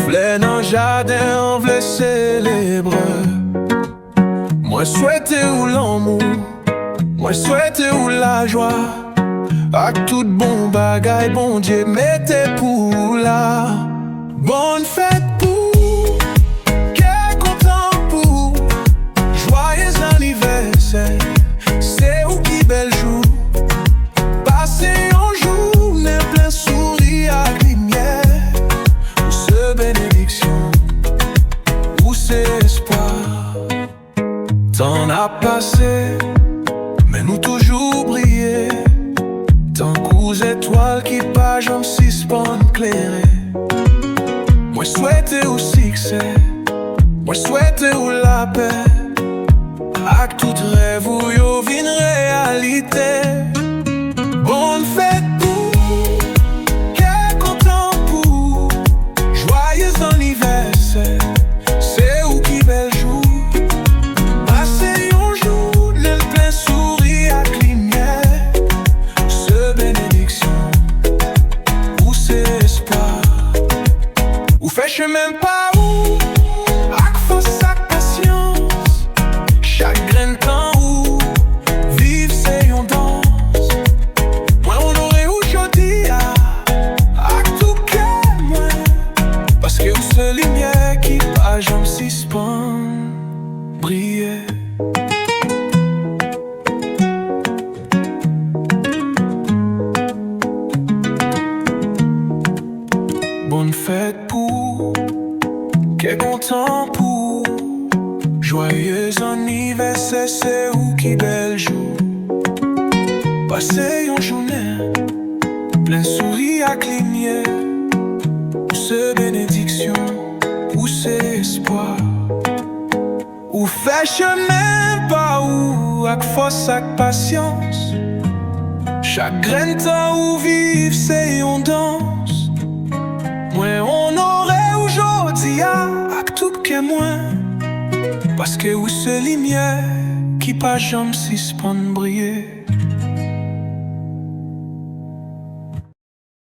v'lè nan jardin, on v'lè célèbre. Moi souhaite ou l'amour, moi souhaite ou la joie. Ak tout bon bagay, bon Dieu mettez pour la. Bonne fête pour, qu'est content pour, joyeux anniversaire. C'est où qui bel jour, passez un journée plein sourire ak lumière. Où ce bénédiction, où c'est espoir. T'en as passé, mais nous toujours briller. Tant qu'aux étoiles qui pas jamais suspendent clairé. Moi souhaite au succès, moi souhaite ou la paix. Ak tout rêve ou yo vin réalité. Bonne fête pour, qu'est content pour, joyeux anniversaire. C'est où qui bel jour, passez un jour le plein sourire ak lumière. Ce bénédiction, où c'est espoir. Ou fait chemin pas où, ak force ak patience. Chagrin temps où, vivre c'est yon danse. Moi on aurait aujourd'hui ak tout cœur moi. Parce que où c'est lumière qui pas jamais suspend briller. Bonne fête pour, qu'est content pour, joyeux anniversaire, c'est où qui bel jour. Passez une journée, plein sourire ak lumière. Où c'est bénédiction, où c'est espoir. Où fait chemin pas où, ak force ak patience. Chagrin temps où vivre c'est yon danse. Moi on aurait aujourd'hui ak tout que moi. Parce que où c'est lumière qui pas jamais suspend briller.